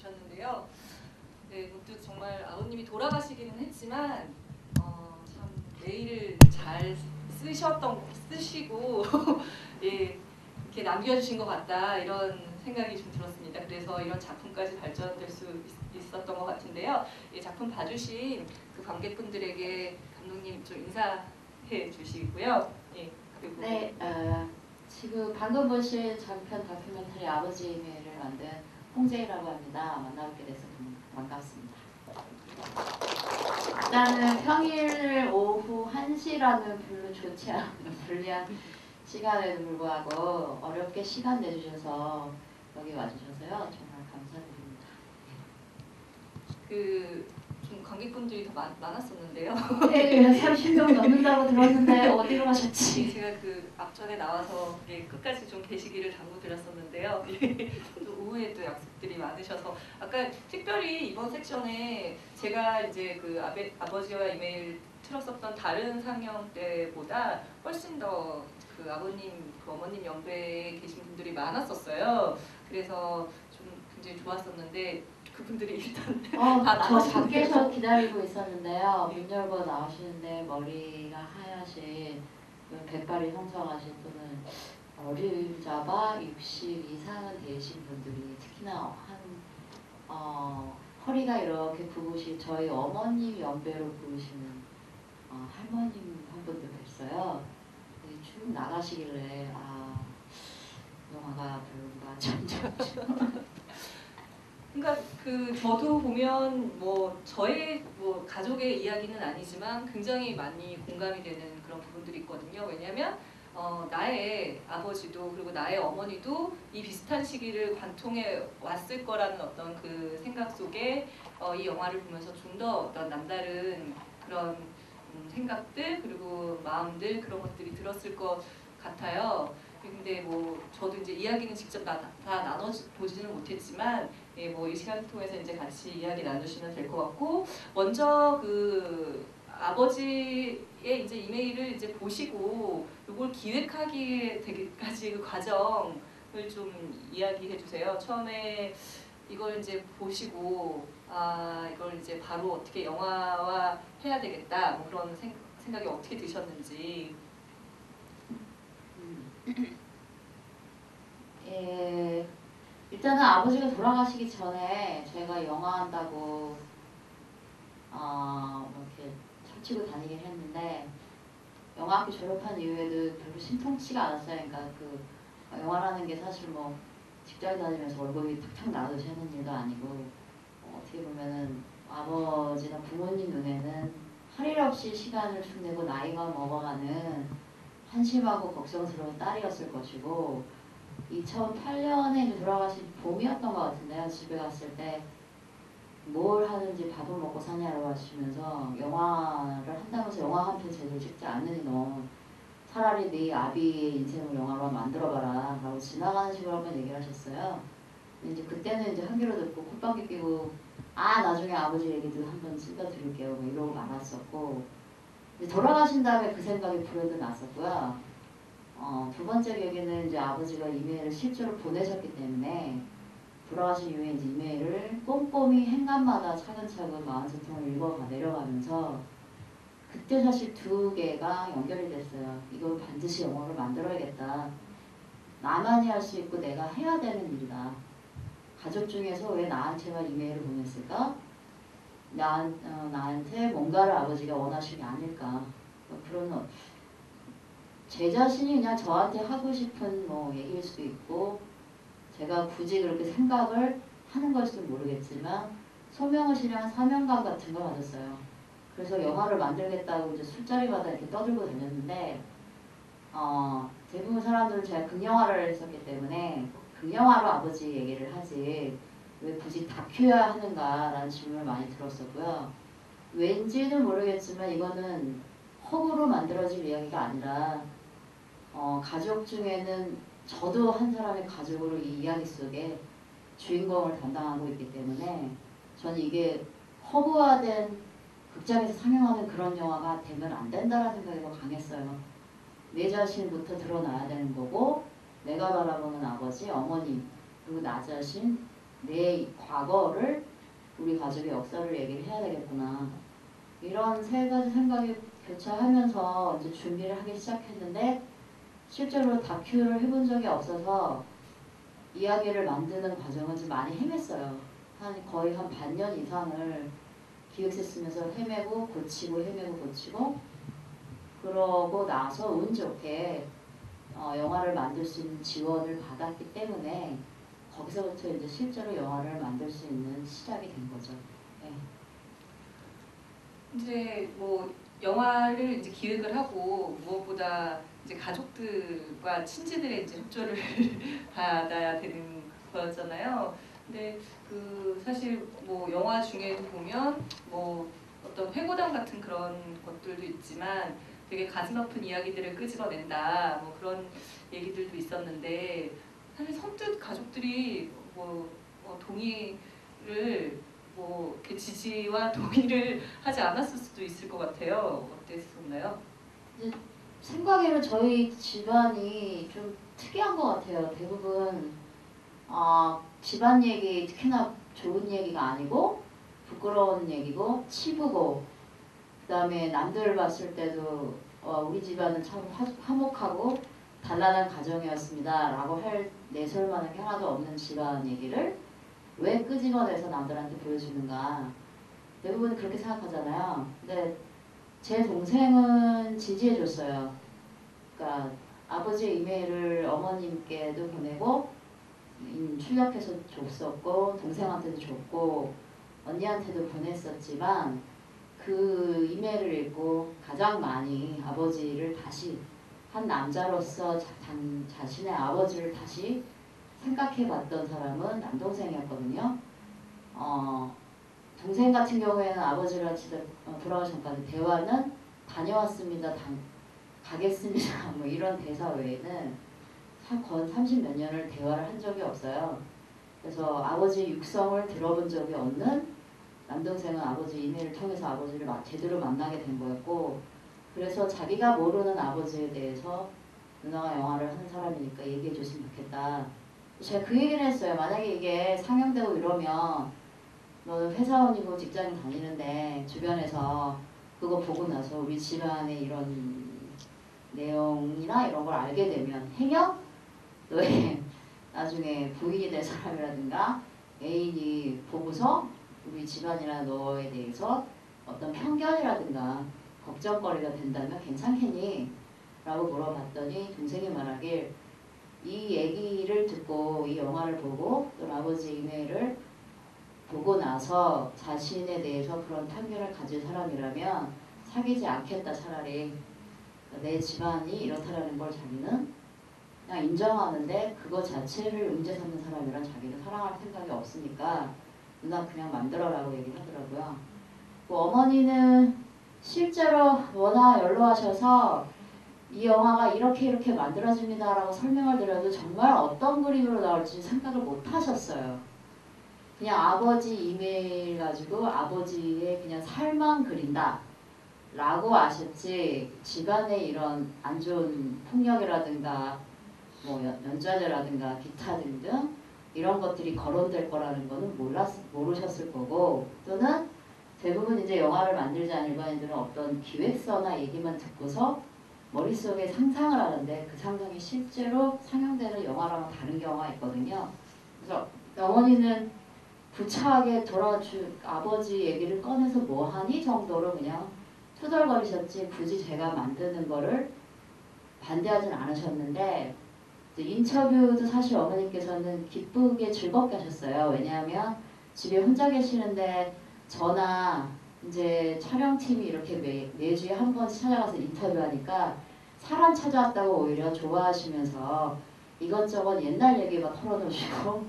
주셨는데요. 네, 문득 정말 아버님이 돌아가시기는 했지만 참 메일을 잘 쓰시고 예, 이렇게 남겨주신 것 같다 이런 생각이 좀 들었습니다. 그래서 이런 작품까지 발전될 수 있었던 것 같은데요. 이 작품 봐주신 그 관객분들에게 감독님 좀 인사해 주시고요. 예, 그리고 네, 지금 방금 보신 장편 다큐멘터리 아버지 이메일을 만든 홍재희라고 합니다. 만나뵙게 돼서 반갑습니다. 일단은 평일 오후 1시라는 별로 좋지 않은 불리한 시간에도 불구하고 어렵게 시간 내주셔서 여기 와주셔서요. 정말 감사드립니다. 좀 관객분들이 더 많았었는데요. 네, 30명 넘는다고 들었는데 어디로 가셨지? 제가 그 앞전에 나와서 끝까지 좀 계시기를 당부드렸었는데요. 또 오후에 또 약속들이 많으셔서 아까 특별히 이번 섹션에 제가 이제 그 아버지와 이메일 틀었었던 다른 상영 때보다 훨씬 더 그 아버님, 그 어머님 연배에 계신 분들이 많았었어요. 그래서 좀 굉장히 좋았었는데 그분들이 일단 다 저 나가셨는데요. 밖에서 기다리고 있었는데요. 문 열고 나오시는데 머리가 하얗신 백발이 형성하신 또는 어리자바 60 이상은 되신 분들이 특히나 허리가 이렇게 굽으신 저희 어머님 연배로 보이시는 할머님 한 분도 뵀어요. 쭉 나가시길래 영화가 별로인가 참. 그러니까 저도 보면 저의 가족의 이야기는 아니지만 굉장히 많이 공감이 되는 그런 부분들이 있거든요. 왜냐하면 나의 아버지도 그리고 나의 어머니도 이 비슷한 시기를 관통해 왔을 거라는 어떤 그 생각 속에 이 영화를 보면서 좀 더 어떤 남다른 그런 생각들 그리고 마음들 그런 것들이 들었을 것 같아요. 근데 저도 이제 이야기는 직접 다 나눠보지는 못했지만 이 시간을 통해서 이제 같이 이야기 나누시면 될 것 같고 먼저 그 아버지의 이제 이메일을 이제 보시고 이걸 기획하기 되기까지 그 과정을 좀 이야기해 주세요. 처음에 이걸 이제 보시고 이걸 이제 바로 어떻게 영화화 해야 되겠다 그런 생각이 어떻게 드셨는지. 일단은 아버지가 돌아가시기 전에 제가 영화 한다고 이렇게 설치고 다니긴 했는데 영화학교 졸업한 이후에도 별로 심통치가 않았어요. 그러니까 영화라는 게 사실 직장 다니면서 월급이 탁탁 나오듯이 하는 일도 아니고 어떻게 보면은 아버지나 부모님 눈에는 할 일 없이 시간을 축내고 나이가 먹어가는 한심하고 걱정스러운 딸이었을 것이고 2008년에 돌아가신 봄이었던 것 같은데요. 집에 갔을 때 뭘 하는지 밥을 먹고 사냐고 하시면서 영화를 한다면서 영화 한 편 제대로 찍지 않느니 너 차라리 네 아비의 인생을 영화로 만들어봐라 라고 지나가는 식으로 한번 얘기를 하셨어요. 이제 그때는 이제 한 귀로 듣고 콧방귀 끼고 나중에 아버지 얘기도 한번 찍어드릴게요 이러고 말았었고 돌아가신 다음에 그 생각이 불현듯 났었고요. 두 번째 계기는 이제 아버지가 이메일을 실제로 보내셨기 때문에 돌아가신 이후에 이제 이메일을 꼼꼼히 행간마다 차근차근 43통을 읽어가 내려가면서 그때 사실 두 개가 연결이 됐어요. 이거 반드시 영화를 만들어야겠다. 나만이 할 수 있고 내가 해야 되는 일이다. 가족 중에서 왜 나한테만 이메일을 보냈을까? 나한테 뭔가를 아버지가 원하신 게 아닐까. 그런 제 자신이 그냥 저한테 하고 싶은 얘기일 수도 있고 제가 굳이 그렇게 생각을 하는 걸지도 모르겠지만 소명을 실행한 사명감 같은 걸 받았어요. 그래서 영화를 만들겠다고 이제 술자리마다 이렇게 떠들고 다녔는데 대부분 사람들은 제가 극영화를 했었기 때문에 극영화로 아버지 얘기를 하지 왜 굳이 다큐야 하는가라는 질문을 많이 들었었고요. 왠지는 모르겠지만 이거는 허구로 만들어질 이야기가 아니라 가족 중에는 저도 한 사람의 가족으로 이 이야기 속에 주인공을 담당하고 있기 때문에 저는 이게 허구화된 극장에서 상영하는 그런 영화가 되면 안 된다는 생각이 더 강했어요. 내 자신부터 드러나야 되는 거고 내가 바라보는 아버지, 어머니 그리고 나 자신 내 과거를 우리 가족의 역사를 얘기를 해야 되겠구나. 이런 세 가지 생각이 교차하면서 이제 준비를 하기 시작했는데 실제로 다큐를 해본 적이 없어서 이야기를 만드는 과정은 좀 많이 헤맸어요. 거의 한 반년 이상을 기획서 쓰면서 헤매고 고치고 헤매고 고치고 그러고 나서 운 좋게 영화를 만들 수 있는 지원을 받았기 때문에 거기서부터 이제 실제로 영화를 만들 수 있는 시작이 된 거죠. 네. 이제 뭐 영화를 이제 기획을 하고 무엇보다 이제 가족들과 친지들의 이제 협조를 받아야 되는 거였잖아요. 근데 그 사실 뭐 영화 중에도 보면 뭐 어떤 회고담 같은 그런 것들도 있지만 되게 가슴 아픈 이야기들을 끄집어낸다 뭐 그런 얘기들도 있었는데 사실 선뜻 가족들이 뭐 동의를 뭐 이렇게 지지와 동의를 하지 않았을 수도 있을 것 같아요. 어땠었나요? 생각에는 저희 집안이 좀 특이한 것 같아요. 대부분 집안 얘기, 특히나 좋은 얘기가 아니고 부끄러운 얘기고 치부고 그 다음에 남들 봤을 때도 우리 집안은 참 화목하고 단란한 가정이었습니다 라고 할 내설만한 게 하나도 없는 집안 얘기를 왜 끄집어내서 남들한테 보여주는가. 대부분 그렇게 생각하잖아요. 근데 제 동생은 지지해줬어요. 그러니까 아버지 이메일을 어머님께도 보내고 출력해서 줬었고 동생한테도 줬고 언니한테도 보냈었지만 그 이메일을 읽고 가장 많이 아버지를 다시 한 남자로서 자신의 아버지를 다시 생각해봤던 사람은 남동생이었거든요. 동생 같은 경우에는 아버지랑 진짜 돌아가기 전까지 대화는 다녀왔습니다, 가겠습니다 뭐 이런 대사 외에는 건 30몇 년을 대화를 한 적이 없어요. 그래서 아버지 육성을 들어본 적이 없는 남동생은 아버지 이메일을 통해서 아버지를 제대로 만나게 된 거였고 그래서 자기가 모르는 아버지에 대해서 누나가 영화를 하는 사람이니까 얘기해 줬으면 좋겠다. 제가 그 얘기를 했어요. 만약에 이게 상영되고 이러면 너는 회사원이고 직장인 다니는데 주변에서 그거 보고 나서 우리 집안의 이런 내용이나 이런 걸 알게 되면 행여 너의 나중에 부인이 될 사람이라든가 애인이 보고서 우리 집안이나 너에 대해서 어떤 편견이라든가 걱정거리가 된다면 괜찮겠니? 라고 물어봤더니 동생이 말하길 이 얘기를 듣고 이 영화를 보고 또 아버지 이메일을 보고 나서 자신에 대해서 그런 편견을 가진 사람이라면 사귀지 않겠다. 차라리 내 집안이 이렇다라는 걸 자기는 그냥 인정하는데 그거 자체를 문제 삼는 사람이란 자기는 사랑할 생각이 없으니까 누나 그냥 만들어라고 얘기를 하더라고요. 뭐 어머니는 실제로 워낙 연로하셔서 이 영화가 이렇게 만들어집니다 라고 설명을 드려도 정말 어떤 그림으로 나올지 생각을 못 하셨어요. 그냥 아버지 이메일 가지고 아버지의 그냥 삶만 그린다 라고 아셨지 집안의 이런 안 좋은 폭력이라든가 뭐 연좌제라든가 기타 등등 이런 것들이 거론될 거라는 거는 모르셨을 거고 또는 대부분 이제 영화를 만들지 않은 일반인들은 어떤 기획서나 얘기만 듣고서 머릿속에 상상을 하는데 그 상상이 실제로 상영되는 영화랑은 다른 경우가 있거든요. 그래서 어머니는 구차하게 아버지 얘기를 꺼내서 뭐하니 정도로 그냥 투덜거리셨지 굳이 제가 만드는 거를 반대하진 않으셨는데 인터뷰도 사실 어머니께서는 기쁘게 즐겁게 하셨어요. 왜냐하면 집에 혼자 계시는데 저나 이제 촬영팀이 이렇게 매주에 한 번씩 찾아가서 인터뷰하니까 사람 찾아왔다고 오히려 좋아하시면서 이것저것 옛날 얘기 막 털어놓으시고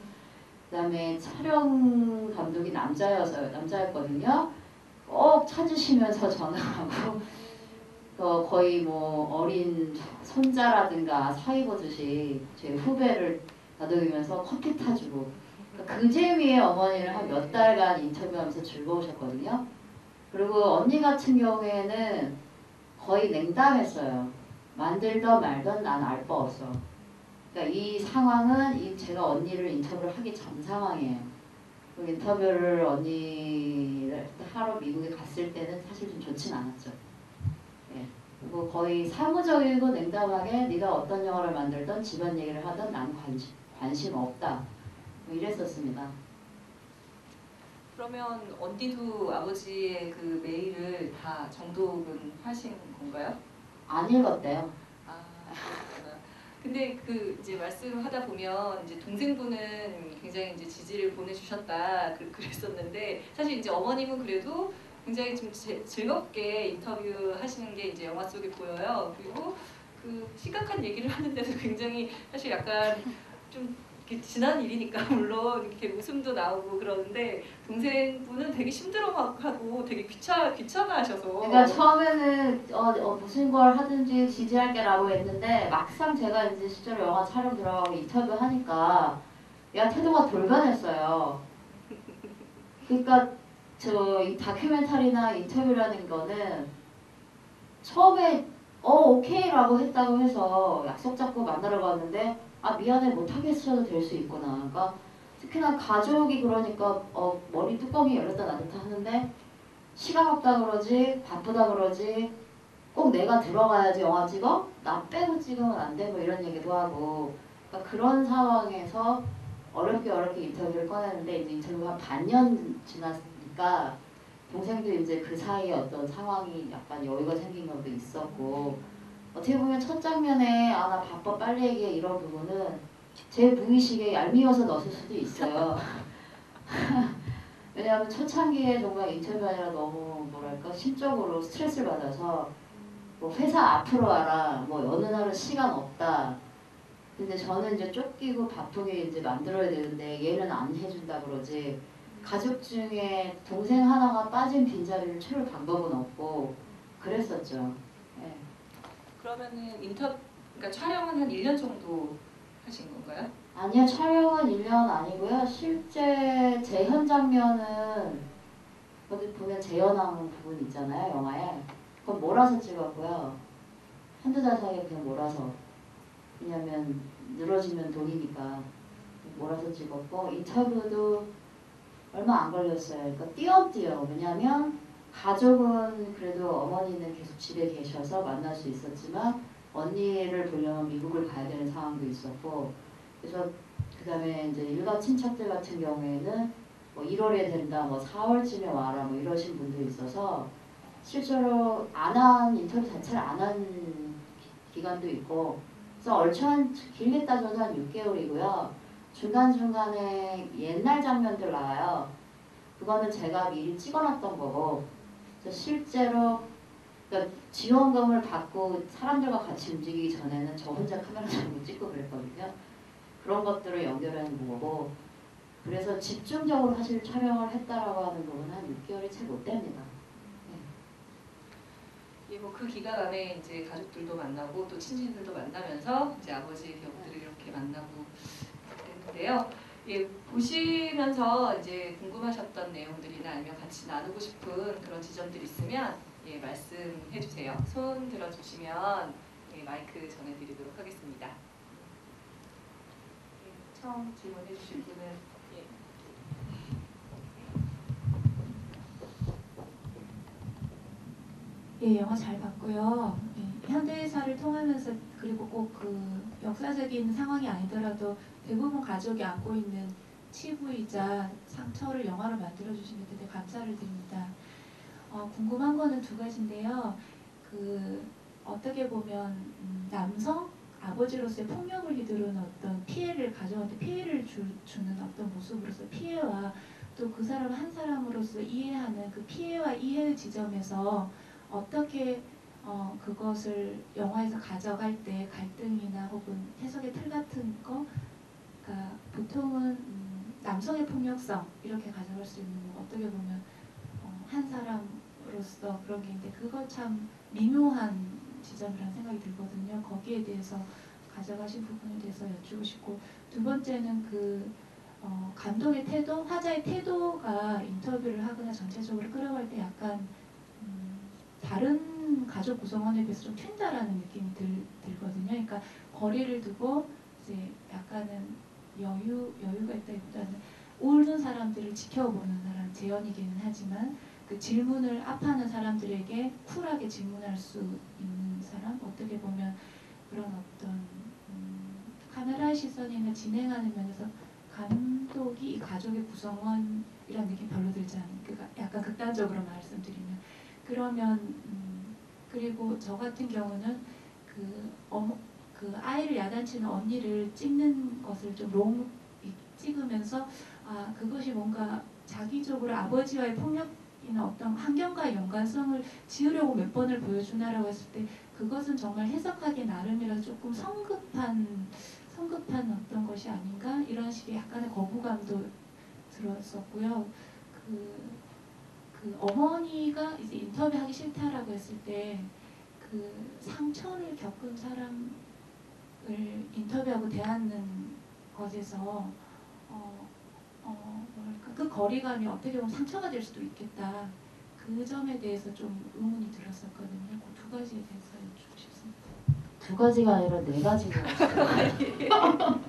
그 다음에 촬영 감독이 남자였거든요. 꼭 찾으시면서 전화하고 거의 뭐 어린 손자라든가 사이 보듯이 제 후배를 다독이면서 커피 타주고 그 재미에 어머니를 한 몇 달간 인터뷰하면서 즐거우셨거든요. 그리고 언니 같은 경우에는 거의 냉담했어요. 만들던 말던 난 알 바 없어. 그러니까 이 상황은 제가 언니를 인터뷰를 하기 전 상황이에요. 그 인터뷰를 언니를 하러 미국에 갔을 때는 사실 좀 좋진 않았죠. 예. 뭐 거의 사무적이고 냉담하게 네가 어떤 영화를 만들던 집안 얘기를 하던 난 관심 없다. 뭐 이랬었습니다. 그러면 언니도 아버지의 그 메일을 다 정독은 하신 건가요? 안 읽었대요. 아, 그렇구나. 근데 그 이제 말씀하다 보면 이제 동생분은 굉장히 이제 지지를 보내주셨다 그랬었는데 사실 이제 어머님은 그래도 굉장히 좀 즐겁게 인터뷰 하시는 게 이제 영화 속에 보여요. 그리고 그 심각한 얘기를 하는데도 굉장히 사실 약간 좀 이렇게 지난 일이니까 물론 이렇게 웃음도 나오고 그러는데 동생분은 되게 힘들어하고 되게 귀찮아하셔서 그러니까 처음에는 무슨 걸 하든지 지지할게라고 했는데 막상 제가 이제 실제로 영화 촬영 들어가고 인터뷰 하니까 얘가 태도가 돌변했어요. 그러니까 저 이 다큐멘터리나 인터뷰라는 거는 처음에 오케이라고 했다고 해서 약속 잡고 만나러 갔는데 아 미안해 못하겠어도 될 수 있구나. 그러니까 특히나 가족이 그러니까 머리 뚜껑이 열렸다 닫았다 하는데 시간 없다 그러지 바쁘다 그러지 꼭 내가 들어가야지 영화 찍어? 나 빼고 찍으면 안 돼? 뭐 이런 얘기도 하고 그러니까 그런 상황에서 어렵게 인터뷰를 꺼내는데 이제 인터뷰가 한 반년 지났으니까 동생도 이제 그 사이에 어떤 상황이 약간 여유가 생긴 것도 있었고 어떻게 보면 첫 장면에 아 나 바빠 빨리 얘기해 이런 부분은 제 무의식에 얄미워서 넣었을 수도 있어요. 왜냐하면 초창기에 정말 인터뷰 아니라 너무 뭐랄까 심적으로 스트레스를 받아서 뭐 회사 앞으로 와라 뭐 어느 날은 시간 없다 근데 저는 이제 쫓기고 바쁘게 이제 만들어야 되는데 얘는 안 해준다 그러지 가족 중에 동생 하나가 빠진 빈자리를 채울 방법은 없고 그랬었죠. 예. 그러면은 그러니까 촬영은 한 1년 정도 하신 건가요? 아니요 촬영은 1년 아니고요 실제 재현 장면은 어디 보면 재현하는 부분 있잖아요 영화에 그건 몰아서 찍었고요 한두 달 사이에 그냥 몰아서 왜냐면 늘어지면 돈이니까 몰아서 찍었고 인터뷰도 얼마 안 걸렸어요. 그러니까 띄엄띄엄 왜냐면 가족은 그래도 어머니는 계속 집에 계셔서 만날 수 있었지만 언니를 보려면 미국을 가야 되는 상황도 있었고 그래서 그 다음에 이제 일가 친척들 같은 경우에는 뭐 1월에 된다 뭐 4월쯤에 와라 뭐 이러신 분도 있어서 실제로 안 한 인터뷰 자체를 안 한 기간도 있고 그래서 얼추 한 길게 따져도 한 6개월이고요. 중간중간에 옛날 장면들 나와요. 그거는 제가 미리 찍어놨던 거고 그래서 실제로 그러니까 지원금을 받고 사람들과 같이 움직이기 전에는 저 혼자 카메라 들고 찍고 그랬거든요. 그런 것들을 연결하는 거고 그래서 집중적으로 사실 촬영을 했다라고 하는 부분은 한 6개월이 채 못 됩니다. 예, 뭐 그 기간 안에 이제 가족들도 만나고 또 친지들도 만나면서 이제 아버지의 기억들을 이렇게 만나고 그랬는데요. 예, 보시면서 이제 궁금하셨던 내용들이나 아니면 같이 나누고 싶은 그런 지점들이 있으면 예, 말씀해 주세요. 손 들어주시면 예, 마이크 전해드리도록 하겠습니다. 예, 처음 질문해 주실 분은 예. 예, 영화 잘 봤고요. 예, 현대사를 통하면서 그리고 꼭 그 역사적인 상황이 아니더라도 대부분 가족이 안고 있는 치부이자 상처를 영화로 만들어주신 데 되게 감사를 드립니다. 궁금한 거는 두 가지인데요. 그 어떻게 보면 남성 아버지로서의 폭력을 휘두르는 어떤 피해를 가정한테 피해를 주는 어떤 모습으로서 피해와 또 그 사람 한 사람으로서 이해하는 그 피해와 이해의 지점에서 어떻게 그것을 영화에서 가져갈 때 갈등이나 혹은 해석의 틀 같은 거 그러니까 보통은 남성의 폭력성 이렇게 가져갈 수 있는 거 어떻게 보면 한 사람으로서 그런 게 있는데 그거 참 미묘한 지점이라는 생각이 들거든요. 거기에 대해서 가져가신 부분에 대해서 여쭈고 싶고 두 번째는 그 감독의 태도, 화자의 태도가 인터뷰를 하거나 전체적으로 끌어갈 때 약간 다른 가족 구성원에 비해서 좀 튄다라는 느낌이 들거든요. 그러니까 거리를 두고 이제 약간은 여유가 있다기보다는 울는 사람들을 지켜보는 사람, 재현이기는 하지만 그 질문을 앞하는 사람들에게 쿨하게 질문할 수 있는 사람, 어떻게 보면 그런 어떤 카메라의 시선이나 진행하는 면에서 감독이 이 가족의 구성원이라는 느낌 별로 들지 않은, 그러니까 약간 극단적으로 말씀드리면 그러면 그리고 저 같은 경우는 그 아이를 야단치는 언니를 찍는 것을 좀 찍으면서 아 그것이 뭔가 자기적으로 아버지와의 폭력이나 어떤 환경과의 연관성을 지으려고 몇 번을 보여주나라고 했을 때 그것은 정말 해석하기 나름이라 조금 성급한 어떤 것이 아닌가 이런 식의 약간의 거부감도 들었었고요. 그 어머니가 이제 인터뷰하기 싫다라고 했을 때 그 상처를 겪은 사람을 인터뷰하고 대하는 것에서 뭐랄까 그 거리감이 어떻게 보면 상처가 될 수도 있겠다. 그 점에 대해서 좀 의문이 들었었거든요. 그 두 가지에 대해서 여쭙고 싶습니다. 두 가지가 아니라 네 가지가 있어요.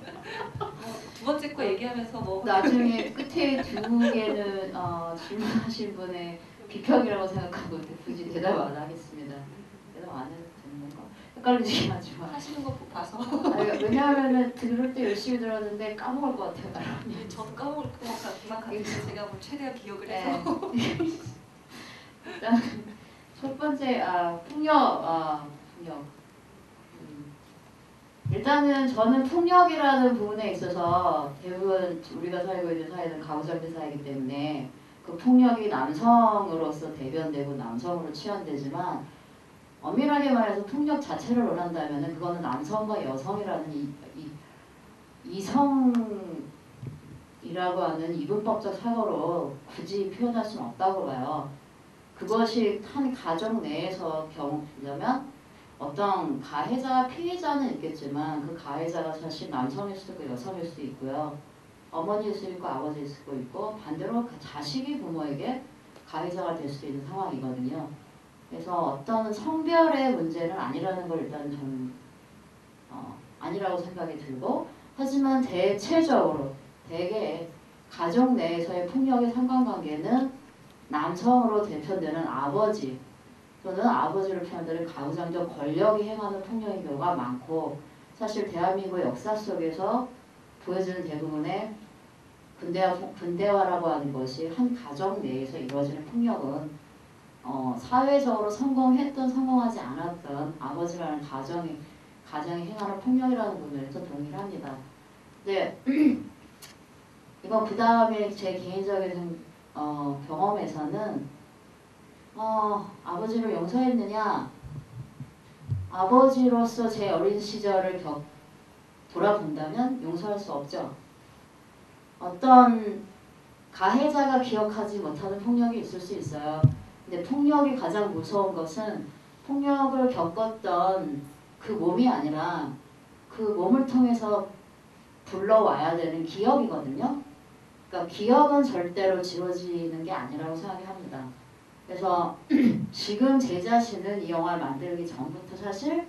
두 번째 거 얘기하면서 뭐 나중에 끝에 두 개는 질문하신 분의 비평이라고 생각하고 굳이 대답 안 하겠습니다. 대답 안 해도 되는 거 헷갈리지 마지만 하시는 거 봐서 왜냐하면 들을 때 열심히 들었는데 까먹을 것 같아요. 저도 까먹을 것 같은데 제가 뭐 최대한 기억을 네. 해서 일단 첫 번째 폭력. 일단은 저는 폭력이라는 부분에 있어서 대부분 우리가 살고 있는 사회는 가부장제 사회이기 때문에 그 폭력이 남성으로서 대변되고 남성으로 치환되지만 엄밀하게 말해서 폭력 자체를 논한다면 그거는 남성과 여성이라는 이성이라고 하는 이분법적 사고로 굳이 표현할 수는 없다고 봐요. 그것이 한 가정 내에서 경우라면 어떤 가해자, 피해자는 있겠지만 그 가해자가 사실 남성일 수도 있고 여성일 수도 있고요. 어머니일 수도 있고 아버지일 수도 있고 반대로 그 자식이 부모에게 가해자가 될 수도 있는 상황이거든요. 그래서 어떤 성별의 문제는 아니라는 걸 일단 저는 아니라고 생각이 들고 하지만 대체적으로 대개 가족 내에서의 폭력의 상관관계는 남성으로 대표되는 아버지 또는 아버지를 표현되는 가부장적 권력이 행하는 폭력의 경우가 많고 사실 대한민국 역사 속에서 보여지는 대부분의 근대화라고 하는 것이 한 가정 내에서 이루어지는 폭력은 사회적으로 성공했던 성공하지 않았던 아버지라는 가정이 행하는 폭력이라는 부분에서 동일합니다. 네, 이거 그 다음에 제 개인적인 경험에서는 아버지를 용서했느냐? 아버지로서 제 어린 시절을 돌아본다면 용서할 수 없죠. 어떤 가해자가 기억하지 못하는 폭력이 있을 수 있어요. 근데 폭력이 가장 무서운 것은 폭력을 겪었던 그 몸이 아니라 그 몸을 통해서 불러와야 되는 기억이거든요. 그러니까 기억은 절대로 지워지는 게 아니라고 생각합니다. 그래서 지금 제 자신은 이 영화를 만들기 전부터 사실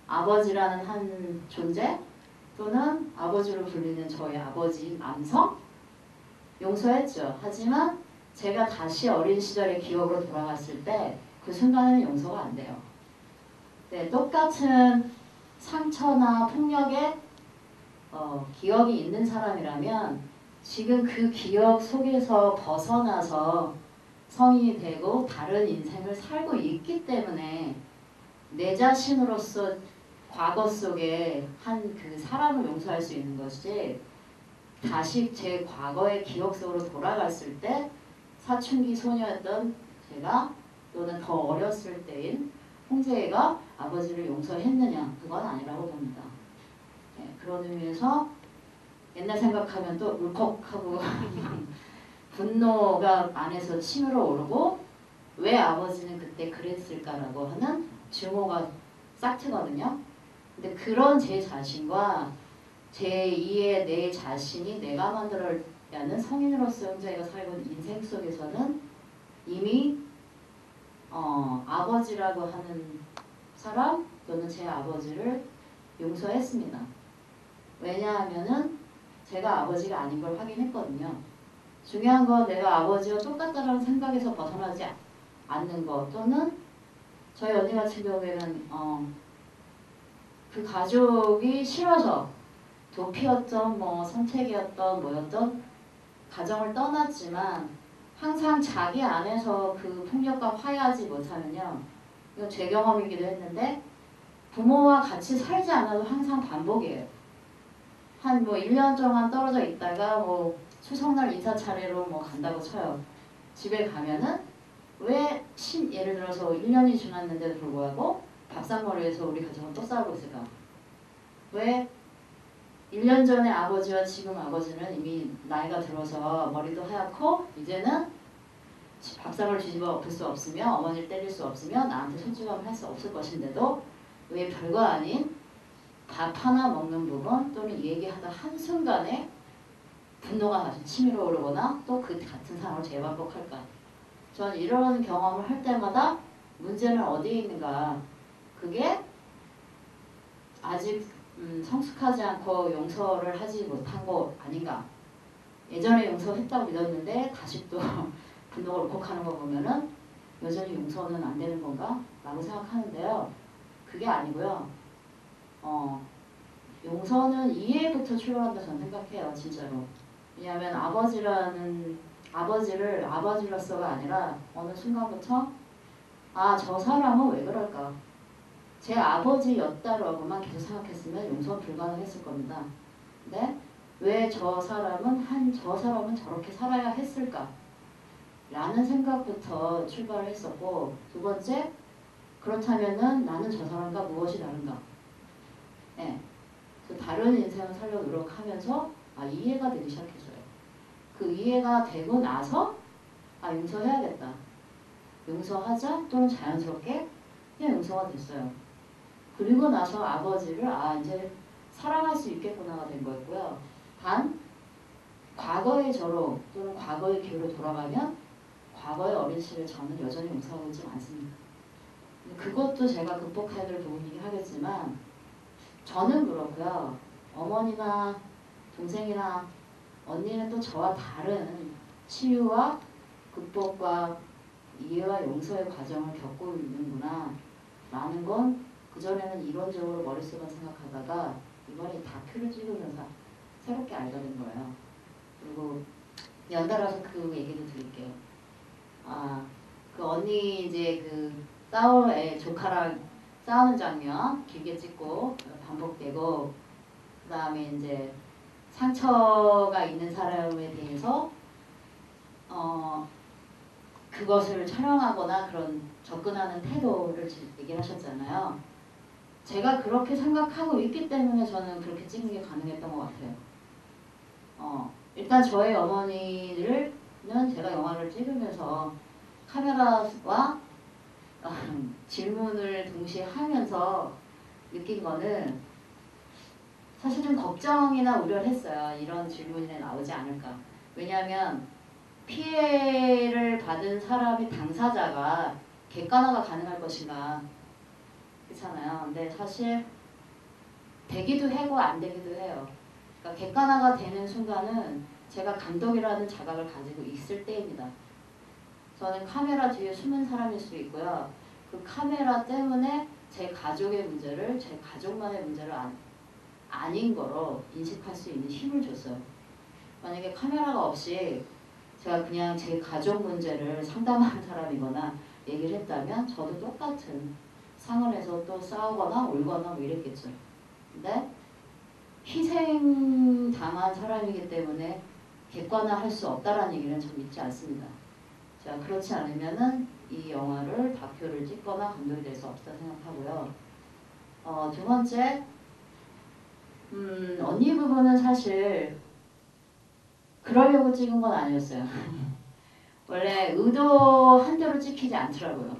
아버지라는 한 존재 또는 아버지로 불리는 저희 아버지 남성 용서했죠. 하지만 제가 다시 어린 시절의 기억으로 돌아갔을 때 그 순간에는 용서가 안 돼요. 네, 똑같은 상처나 폭력에 기억이 있는 사람이라면 지금 그 기억 속에서 벗어나서 성인이 되고 다른 인생을 살고 있기 때문에 내 자신으로서 과거 속에 한 그 사람을 용서할 수 있는 것이 다시 제 과거의 기억 속으로 돌아갔을 때 사춘기 소녀였던 제가 또는 더 어렸을 때인 홍재가 아버지를 용서했느냐 그건 아니라고 봅니다. 네, 그런 의미에서 옛날 생각하면 또 울컥하고 분노가 안에서 치밀어 오르고 왜 아버지는 그때 그랬을까라고 하는 증오가 싹 트거든요. 근데 그런 제 자신과 제2의 내 자신이 내가 만들어야 하는 성인으로서 형제가 살고 있는 인생 속에서는 이미 아버지라고 하는 사람 또는 제 아버지를 용서했습니다. 왜냐하면은 제가 아버지가 아닌 걸 확인했거든요. 중요한 건 내가 아버지와 똑같다라는 생각에서 벗어나지 않는 것, 또는 저희 언니 같은 경우에는 그 가족이 싫어서 도피였던 뭐 선택이었던 뭐였던 가정을 떠났지만 항상 자기 안에서 그 폭력과 화해하지 못하면요, 이건 제 경험이기도 했는데 부모와 같이 살지 않아도 항상 반복이에요. 한 뭐 1년 동안 떨어져 있다가 뭐 추석날 인사 차례로 뭐 간다고 쳐요. 집에 가면은 예를 들어서 1년이 지났는데도 불구하고 밥상머리에서 우리 가족은 또 싸우고 있을까? 왜 1년 전에 아버지와 지금 아버지는 이미 나이가 들어서 머리도 하얗고 이제는 밥상을 뒤집어 엎을 수 없으며 어머니를 때릴 수 없으며 나한테 손찌검을 할 수 없을 것인데도 왜 별거 아닌 밥 하나 먹는 부분 또는 얘기하다 한순간에 분노가 다시 치밀어 오르거나 또 그 같은 상황을 재반복할까? 저는 이런 경험을 할 때마다 문제는 어디에 있는가? 그게 아직 성숙하지 않고 용서를 하지 못한 거 아닌가? 예전에 용서했다고 믿었는데 다시 또 분노가 울컥하는 거 보면은 여전히 용서는 안 되는 건가? 라고 생각하는데요. 그게 아니고요. 용서는 이해부터 출발한다 저는 생각해요. 진짜로. 왜냐하면 아버지를 아버지로서가 아니라 어느 순간부터 저 사람은 왜 그럴까? 제 아버지였다라고만 계속 생각했으면 용서는 불가능했을 겁니다. 근데 왜 저 사람은 저렇게 살아야 했을까? 라는 생각부터 출발을 했었고, 두 번째, 그렇다면은 나는 저 사람과 무엇이 다른가? 네. 그래서 다른 인생을 살려 노력하면서 이해가 되기 시작했어요. 그 이해가 되고 나서 용서해야겠다. 용서하자 또는 자연스럽게 그냥 용서가 됐어요. 그리고 나서 아버지를 이제 사랑할 수 있겠구나가 된 거였고요. 단 과거의 저로 또는 과거의 기회로 돌아가면 과거의 어린 시를 저는 여전히 용서하고 있지 않습니다. 그것도 제가 극복해야 될 부분이긴 하겠지만 저는 그렇고요. 어머니나 동생이나 언니는 또 저와 다른 치유와 극복과 이해와 용서의 과정을 겪고 있는구나 라는 건 그전에는 이론적으로 머릿속만 생각하다가 이번에 다큐를 찍으면서 새롭게 알게 된 거예요. 그리고 연달아서 그 얘기도 드릴게요. 그 언니 이제 조카랑 싸우는 장면 길게 찍고 반복되고, 그 다음에 이제 상처가 있는 사람에 대해서 그것을 촬영하거나 그런 접근하는 태도를 얘기를 하셨잖아요. 제가 그렇게 생각하고 있기 때문에 저는 그렇게 찍는 게 가능했던 것 같아요. 일단 저의 어머니는 제가 영화를 찍으면서 카메라와 질문을 동시에 하면서 느낀 거는 사실은 걱정이나 우려를 했어요. 이런 질문이 나오지 않을까. 왜냐하면 피해를 받은 사람이 당사자가 객관화가 가능할 것인가. 그렇잖아요. 근데 사실 되기도 하고 안 되기도 해요. 그러니까 객관화가 되는 순간은 제가 감독이라는 자각을 가지고 있을 때입니다. 저는 카메라 뒤에 숨은 사람일 수 있고요. 그 카메라 때문에 제 가족의 문제를 제 가족만의 문제를 아닌 거로 인식할 수 있는 힘을 줬어요. 만약에 카메라가 없이 제가 그냥 제 가족 문제를 상담하는 사람이거나 얘기를 했다면 저도 똑같은 상황에서 또 싸우거나 울거나 뭐 이랬겠죠. 근데 희생당한 사람이기 때문에 객관화할 수 없다라는 얘기는 전 믿지 않습니다. 자, 그렇지 않으면은 이 영화를 다큐를 찍거나 감독이 될 수 없다 생각하고요. 두 번째, 언니 부분은 사실 그러려고 찍은 건 아니었어요. 원래 의도한 대로 찍히지 않더라고요.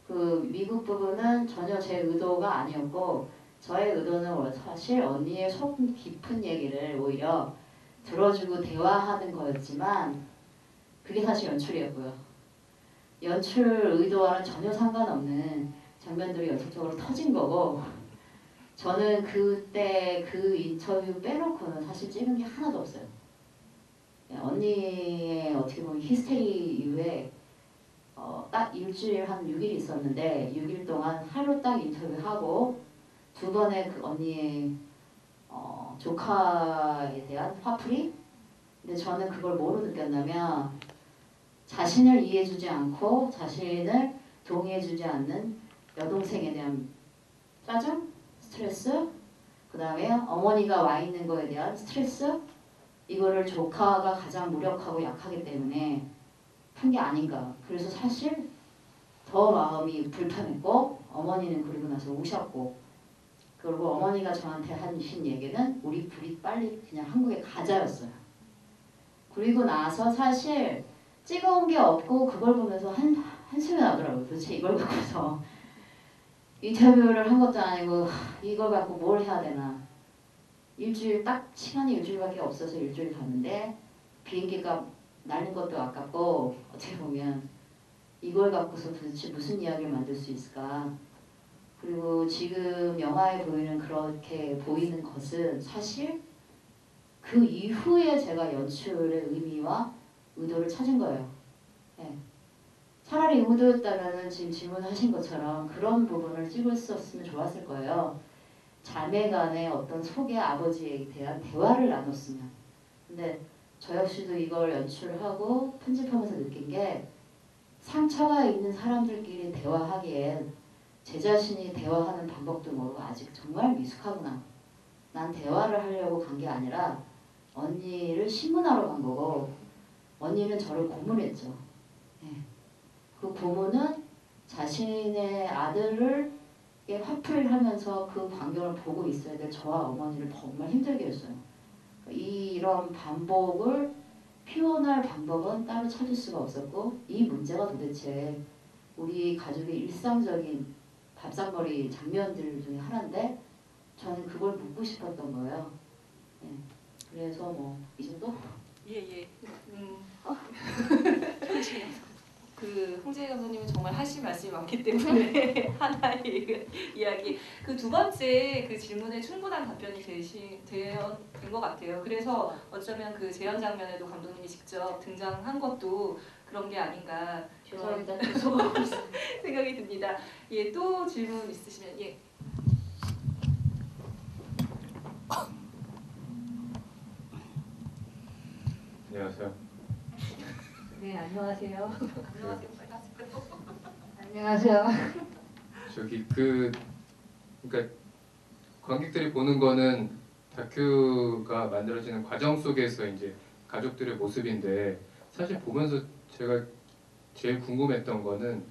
그 미국 부분은 전혀 제 의도가 아니었고, 저의 의도는 사실 언니의 속 깊은 얘기를 오히려 들어주고 대화하는 거였지만 그게 사실 연출이었고요. 연출 의도와는 전혀 상관없는 장면들이 연속적으로 터진 거고, 저는 그때 그 인터뷰 빼놓고는 사실 찍은 게 하나도 없어요. 언니의 어떻게 보면 히스테리 이후에 딱 일주일 한 6일 있었는데 6일 동안 하루 딱 인터뷰하고 두 번의 그 언니의 조카에 대한 화풀이. 근데 저는 그걸 뭐로 느꼈냐면 자신을 이해해주지 않고 자신을 동의해주지 않는 여동생에 대한 짜증, 스트레스, 그 다음에 어머니가 와 있는 거에 대한 스트레스, 이거를 조카가 가장 무력하고 약하기 때문에 한 게 아닌가. 그래서 사실 더 마음이 불편했고 어머니는 그리고 나서 우셨고, 그리고 어머니가 저한테 하신 얘기는 우리 둘이 빨리 그냥 한국에 가자였어요. 그리고 나서 사실 찍어온 게 없고 그걸 보면서 한숨이 나더라고요. 도대체 이걸 갖고서 인터뷰를 한 것도 아니고 이걸 갖고 뭘 해야 되나. 일주일 딱 시간이 일주일밖에 없어서 일주일 갔는데 비행기값 날린 것도 아깝고 어떻게 보면 이걸 갖고서 도대체 무슨 이야기를 만들 수 있을까. 그리고 지금 영화에 보이는 그렇게 보이는 것은 사실 그 이후에 제가 연출의 의미와 의도를 찾은 거예요. 네. 차라리 의도였다면 지금 질문하신 것처럼 그런 부분을 찍었었으면 좋았을 거예요. 자매 간의 어떤 속의 아버지에 대한 대화를 나눴으면. 근데 저 역시도 이걸 연출하고 편집하면서 느낀 게 상처가 있는 사람들끼리 대화하기엔 제 자신이 대화하는 방법도 모르고 아직 정말 미숙하구나. 난 대화를 하려고 간 게 아니라 언니를 신문하러 간 거고 언니는 저를 고문했죠. 네. 그 고문은 자신의 아들을 화풀이를 하면서 그 광경을 보고 있어야 될 저와 어머니를 정말 힘들게 했어요. 이런 반복을 표현할 방법은 따로 찾을 수가 없었고 이 문제가 도대체 우리 가족의 일상적인 밥상머리 장면들 중에 하나인데 저는 그걸 묻고 싶었던 거예요. 네. 그래서 뭐 이 정도? 예예. 그 홍재 감독님은 정말 하실 말씀이 많기 때문에 하나의 이야기. 그 두 번째 그 질문에 충분한 답변이 된 것 같아요. 그래서 어쩌면 그 재현 장면에도 감독님이 직접 등장한 것도 그런 게 아닌가 그런 죄송합니다. 생각이 듭니다. 예, 또 질문 있으시면 예. 안녕하세요. 네, 안녕하세요. 안녕하세요. 저기 그러니까 관객들이 보는 거는 다큐가 만들어지는 과정 속에서 이제 가족들의 모습인데 사실 보면서 제가 제일 궁금했던 거는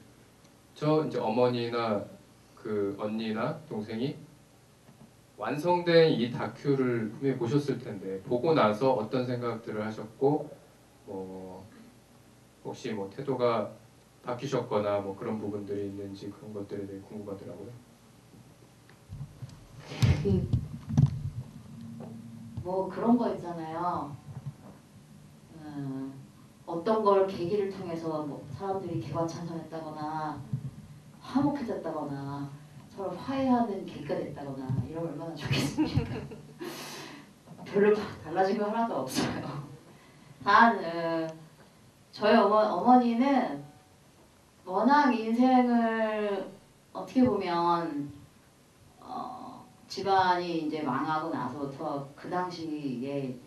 저 이제 어머니나 그 언니나 동생이 완성된 이 다큐를 분명히 보셨을 텐데 보고 나서 어떤 생각들을 하셨고 뭐 혹시 뭐 태도가 바뀌셨거나 뭐 그런 부분들이 있는지 그런 것들에 대해 궁금하더라고요. 뭐 그런 거 있잖아요. 어떤 걸 계기를 통해서 뭐 사람들이 개과천선했다거나 화목해졌다거나 서로 화해하는 계기가 됐다거나 이러면 얼마나 좋겠습니까? 별로 달라진 거 하나도 없어요. 단 저희 어머니는 워낙 인생을 어떻게 보면 집안이 이제 망하고 나서부터 그 당시에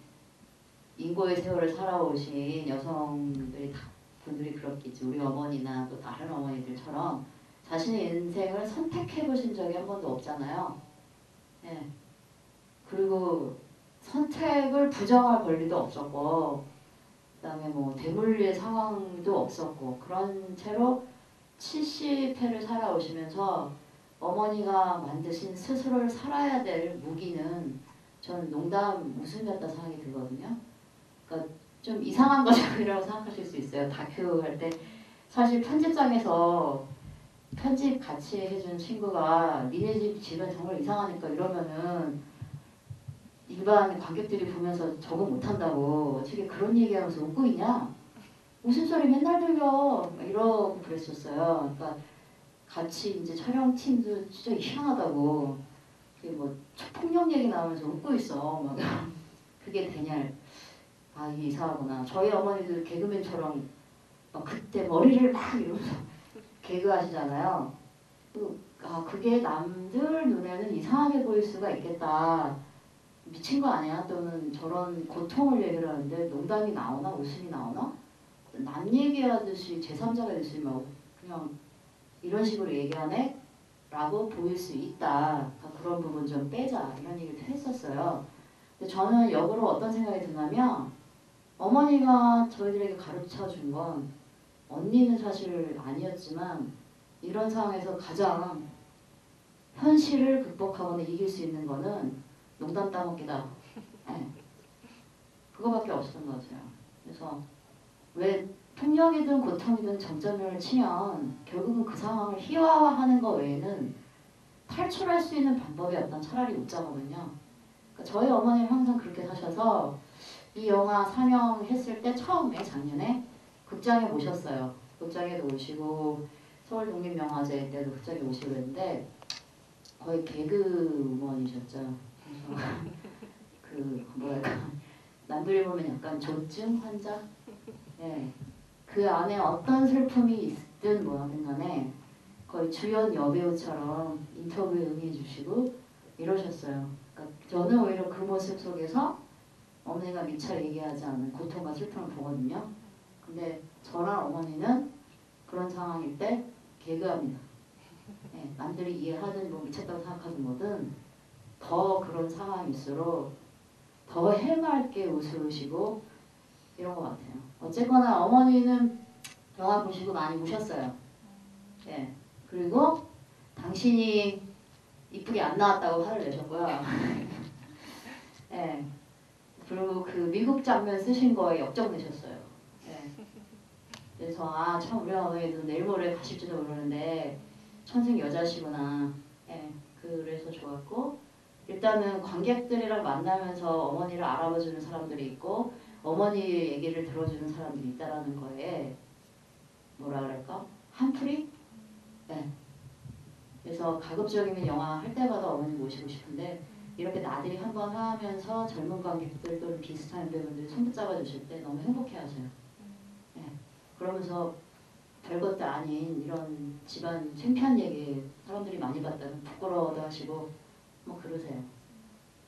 인고의 세월을 살아오신 여성들이 분들이 그렇겠지. 우리 어머니나 또 다른 어머니들처럼 자신의 인생을 선택해 보신 적이 한 번도 없잖아요. 네. 그리고 선택을 부정할 권리도 없었고 그다음에 뭐 대물리의 상황도 없었고 그런 채로 70회를 살아오시면서 어머니가 만드신 스스로를 살아야 될 무기는 저는 농담 웃음이었다 생각이 들거든요. 그러니까 좀 이상한 거라고 생각하실 수 있어요. 다큐 할 때 사실 편집장에서 편집 같이 해준 친구가 니네 집은 정말 이상하니까 이러면은 일반 관객들이 보면서 적응 못한다고 어떻게 그런 얘기하면서 웃고 있냐? 웃음소리 맨날 들려 이러고 그랬었어요. 그러니까 같이 이제 촬영팀도 진짜 희한하다고 그게 뭐 폭력 얘기 나오면서 웃고 있어. 막 그게 되냐? 아 이게 이상하구나. 저희 어머니들 개그맨처럼 막 그때 머리를 막 이러면서 개그하시잖아요. 그게 남들 눈에는 이상하게 보일 수가 있겠다. 미친 거 아니야? 또는 저런 고통을 얘기를 하는데 농담이 나오나 웃음이 나오나? 남 얘기하듯이 제3자가 됐으면 그냥 이런 식으로 얘기하네? 라고 보일 수 있다. 그러니까 그런 부분 좀 빼자. 이런 얘기를 했었어요. 근데 저는 역으로 어떤 생각이 드냐면 어머니가 저희들에게 가르쳐 준 건 언니는 사실 아니었지만 이런 상황에서 가장 현실을 극복하거나 이길 수 있는 거는 농담 따먹기다. 네. 그거밖에 없었던 것 같아요. 그래서 왜 폭력이든 고통이든 정점을 치면 결국은 그 상황을 희화화하는 것 외에는 탈출할 수 있는 방법이 없단 차라리 웃자거든요. 그러니까 저희 어머니는 항상 그렇게 사셔서 이 영화 상영했을 때 처음에 작년에 극장에 모셨어요. 극장에도 오시고 서울 독립영화제 때도 극장에 오시고 그랬는데 거의 개그우먼이셨죠. 그래서 뭐랄까 남들이 보면 약간 조증 환자? 네. 그 안에 어떤 슬픔이 있든 뭐하든 간에 거의 주연 여배우처럼 인터뷰에 응해주시고 이러셨어요. 그러니까 저는 오히려 그 모습 속에서 어머니가 미처 얘기하지 않은 고통과 슬픔을 보거든요. 근데 저랑 어머니는 그런 상황일 때 개그합니다. 네, 남들이 이해하든 뭐 미쳤다고 생각하든 뭐든 더 그런 상황일수록 더 해맑게 웃으시고 이런 것 같아요. 어쨌거나 어머니는 영화 보시고 많이 우셨어요. 네. 그리고 당신이 이쁘게 안 나왔다고 화를 내셨고요. 네. 그리고 그 미국 장면 쓰신 거에 역적 내셨어요. 네. 그래서 참 우리 어머니도 내일 모레 가실지도 모르는데 천생 여자시구나. 네. 그래서 좋았고 일단은 관객들이랑 만나면서 어머니를 알아봐주는 사람들이 있고 어머니 얘기를 들어주는 사람들이 있다라는 거에 뭐라 그럴까? 한풀이? 네. 그래서 가급적이면 영화 할 때마다 어머니 모시고 싶은데 이렇게 나들이 한번 하면서 젊은 관객들 또는 비슷한 연배분들이 손 붙잡아 주실 때 너무 행복해하세요. 네. 그러면서 별것도 아닌 이런 집안 창피한 얘기 사람들이 많이 봤다면 부끄러워도 하시고 뭐 그러세요.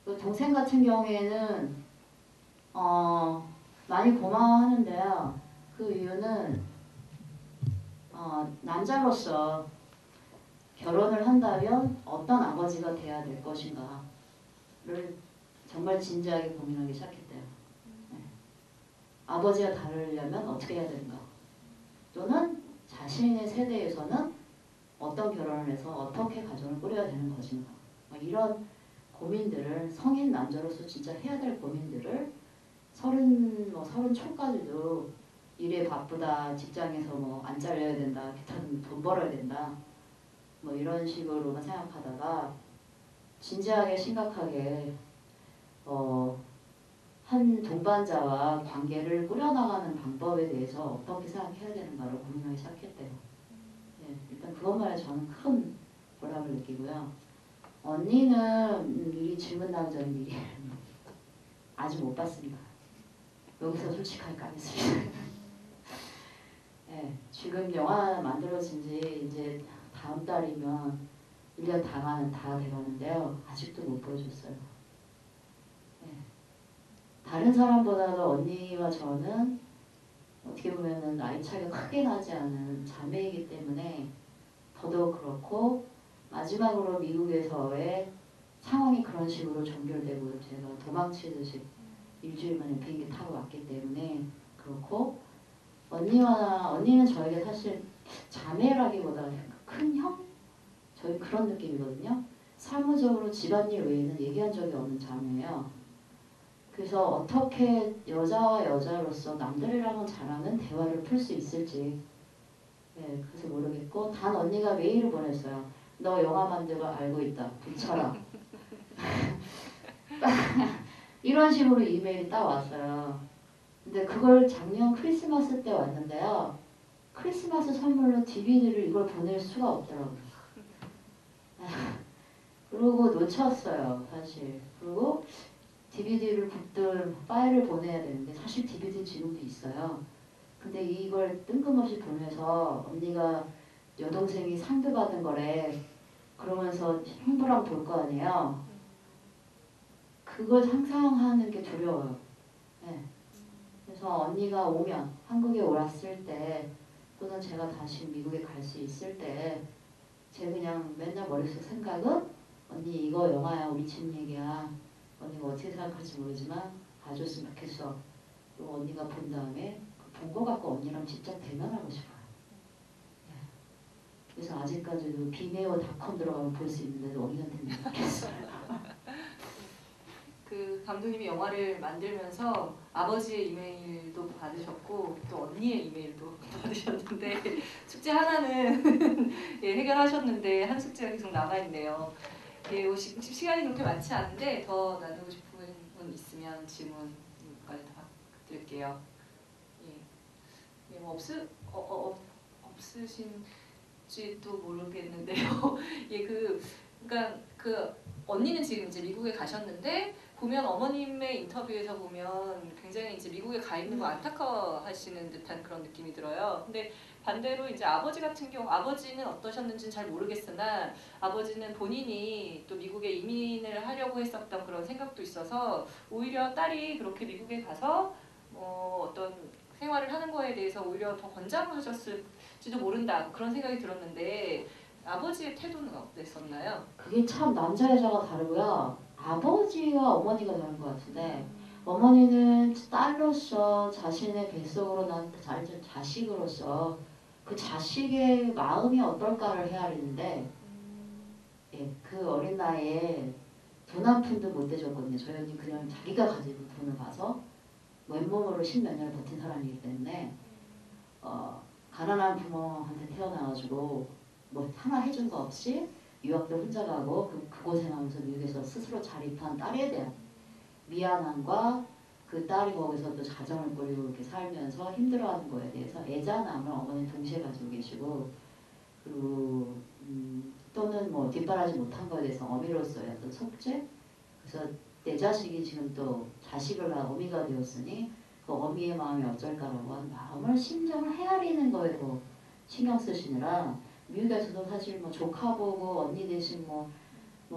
또 동생 같은 경우에는 많이 고마워하는데요. 그 이유는 남자로서 결혼을 한다면 어떤 아버지가 돼야 될 것인가를 정말 진지하게 고민하기 시작했대요. 네. 아버지가 다르려면 어떻게 해야 되는가? 또는 자신의 세대에서는 어떤 결혼을 해서 어떻게 가정을 꾸려야 되는 것인가? 뭐 이런 고민들을 성인 남자로서 진짜 해야 될 고민들을 서른 초까지도 일에 바쁘다, 직장에서 뭐 안 잘려야 된다, 기타는 돈 벌어야 된다, 뭐 이런 식으로만 생각하다가 진지하게 심각하게 한 동반자와 관계를 꾸려나가는 방법에 대해서 어떻게 생각해야 되는가를 고민하기 시작했대요. 네, 일단 그것만에 저는 큰 보람을 느끼고요. 언니는 미리 질문 나오기 전에 미리 아직 못 봤습니다. 여기서 솔직하게 까겠습니다. 네, 지금 영화 만들어진 지 이제 다음 달이면 1년 다 돼가는데요. 아직도 못 보여줬어요. 네. 다른 사람보다도 언니와 저는 어떻게 보면은 나이 차이가 크게 나지 않은 자매이기 때문에 더더욱 그렇고 마지막으로 미국에서의 상황이 그런 식으로 종결되고 제가 도망치듯이 일주일 만에 비행기 타고 왔기 때문에 그렇고 언니는 저에게 사실 자매라기보다 큰 형? 저희 그런 느낌이거든요. 사무적으로 집안일 외에는 얘기한 적이 없는 자매예요. 그래서 어떻게 여자와 여자로서 남들이랑은 잘하는 대화를 풀 수 있을지 네, 그래서 모르겠고 단 언니가 메일을 보냈어요. 너 영화 만들고 알고 있다. 붙여라. 이런 식으로 이메일이 딱 왔어요. 근데 그걸 작년 크리스마스 때 왔는데요. 크리스마스 선물로 DVD를 이걸 보낼 수가 없더라고요. 그러고 놓쳤어요, 사실. 그리고 DVD를 붙들 파일을 보내야 되는데 사실 DVD 지금도 있어요. 근데 이걸 뜬금없이 보내서 언니가 여동생이 상도 받은 거래. 그러면서 형부랑 볼 거 아니에요. 그걸 상상하는 게 두려워요. 네. 그래서 언니가 오면 한국에 왔을 때 또는 제가 다시 미국에 갈 수 있을 때 제 그냥 맨날 머릿속 생각은 언니 이거 영화야 우리 집 얘기야. 언니가 어떻게 생각할지 모르지만 봐줬으면 좋겠어. 그리고 언니가 본 다음에 본 거 갖고 언니랑 직접 대면하고 싶어요. 네. 그래서 아직까지도 비메오닷컴 들어가면 볼 수 있는데도 언니한테는 못했어요. 그 감독님이 영화를 만들면서 아버지의 이메일도 받으셨고 또 언니의 이메일도 받으셨는데 숙제 하나는 예, 해결하셨는데 한 숙제가 계속 남아있네요. 예, 시간이 그렇게 많지 않은데 더 나누고 싶은 분 있으면 질문까지 다 드릴게요. 예, 뭐 없으신지도 모르겠는데요. 예, 그러니까 그 언니는 지금 이제 미국에 가셨는데 보면 어머님의 인터뷰에서 보면 굉장히 이제 미국에 가 있는 거 안타까워하시는 듯한 그런 느낌이 들어요. 근데 반대로 이제 아버지 같은 경우 아버지는 어떠셨는지는 잘 모르겠으나 아버지는 본인이 또 미국에 이민을 하려고 했었던 그런 생각도 있어서 오히려 딸이 그렇게 미국에 가서 어떤 생활을 하는 거에 대해서 오히려 더 권장하셨을지도 모른다 그런 생각이 들었는데 아버지의 태도는 어땠었나요? 그게 참 남자 여자가 다르고요. 아버지와 어머니가 다른 것 같은데 어머니는 딸로서 자신의 뱃속으로 난 자식으로서 그 자식의 마음이 어떨까를 헤아리는데 예, 그 어린 나이에 돈 한 푼도 못 대줬거든요. 저희 언니 그냥 자기가 가지고 돈을 봐서 맨몸으로 십몇 년을 버틴 사람이기 때문에 가난한 부모한테 태어나가지고 뭐 하나 해준 거 없이 유학도 혼자 가고 그 고생하면서 미국에서 스스로 자립한 딸에 대한 미안함과 그 딸이 거기서 또 가정을 꾸리고 이렇게 살면서 힘들어하는 거에 대해서 애잔함을 어머니 동시에 가지고 계시고 그리고 또는 뭐 뒷바라지 못한 거에 대해서 어미로서의 어떤 속죄 그래서 내 자식이 지금 또 자식을 낳은 어미가 되었으니 그 어미의 마음이 어쩔까라고 하는 마음을 심정을 헤아리는 거에도 신경 쓰시느라 미국에서도 사실 뭐 조카 보고 언니 대신 뭐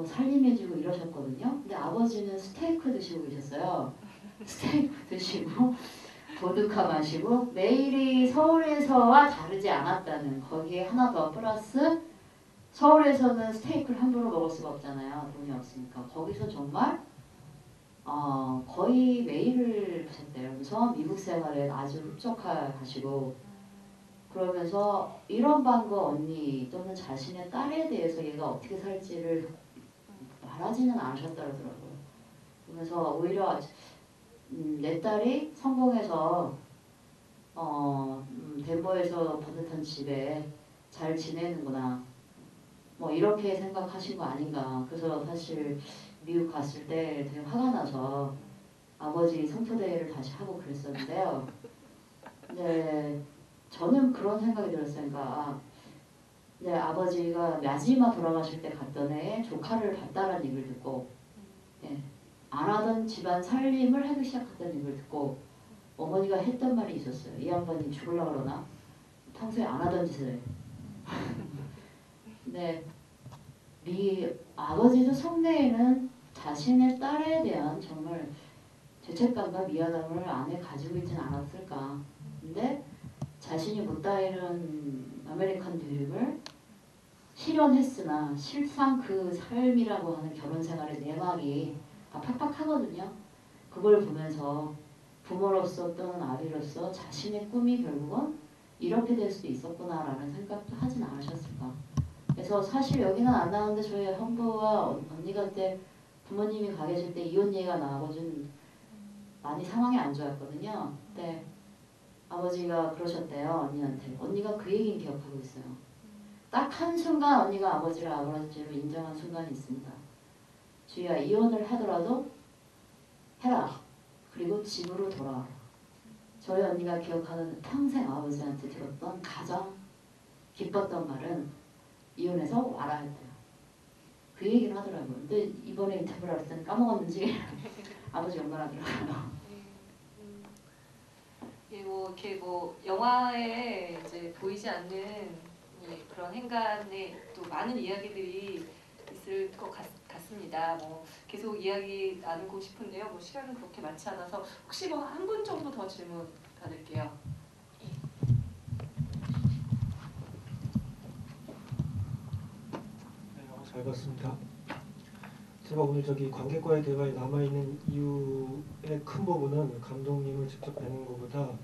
살림해주고 이러셨거든요. 근데 아버지는 스테이크 드시고 계셨어요. 스테이크 드시고 보드카 마시고 매일이 서울에서와 다르지 않았다는 거기에 하나 더 플러스 서울에서는 스테이크를 함부로 먹을 수가 없잖아요. 돈이 없으니까. 거기서 정말 거의 매일을 보셨대요. 미국 생활에 아주 흡족하시고 그러면서 이런 방과 언니 또는 자신의 딸에 대해서 얘가 어떻게 살지를 말하지는 않으셨더라고요. 그러면서 오히려 내 딸이 성공해서 덴버에서 번듯한 집에 잘 지내는구나. 뭐 이렇게 생각하신 거 아닌가. 그래서 사실 미국 갔을 때 되게 화가 나서 아버지 성토대회를 다시 하고 그랬었는데요. 근데 저는 그런 생각이 들었어요. 그러니까 아버지가 마지막 돌아가실 때 갔던 해에 조카를 봤다는 얘기를 듣고 예, 안 하던 집안 살림을 하기 시작했다는 얘기를 듣고 어머니가 했던 말이 있었어요. 이 양반이 죽으려고 그러나? 평소에 안 하던 짓을 해. 근데 아버지도 속내에는 자신의 딸에 대한 정말 죄책감과 미안함을 안에 가지고 있지는 않았을까. 근데 자신이 못다이룬 아메리칸 드림을 실현했으나 실상 그 삶이라고 하는 결혼 생활의 내막이 다 팍팍하거든요. 그걸 보면서 부모로서 또는 아비로서 자신의 꿈이 결국은 이렇게 될 수도 있었구나라는 생각도 하진 않으셨을까. 그래서 사실 여기는 안 나오는데 저희 형부와 언니가 때 부모님이 가 계실 때 이혼 얘기가 나오고는 많이 상황이 안 좋았거든요. 근데 아버지가 그러셨대요. 언니한테. 언니가 그 얘기는 기억하고 있어요. 딱 한순간 언니가 아버지를 아버지로 인정한 순간이 있습니다. 주희야 이혼을 하더라도 해라. 그리고 집으로 돌아와라. 저희 언니가 기억하는 평생 아버지한테 들었던 가장 기뻤던 말은 이혼해서 와라 했대요. 그 얘기를 하더라고요. 근데 이번에 인터뷰를 할 때는 까먹었는지 아버지 연가라 들어가요. 예, 뭐 이렇게 뭐 영화에 이제 보이지 않는 그런 행간에 또 많은 이야기들이 있을 것 같습니다. 뭐 계속 이야기 나누고 싶은데요. 뭐 시간은 그렇게 많지 않아서 혹시 뭐 한 분 정도 더 질문 받을게요. 네, 잘 봤습니다. 제가 오늘 저기 관객과의 대화에 남아있는 이유의 큰 부분은 감독님을 직접 뵈는 것보다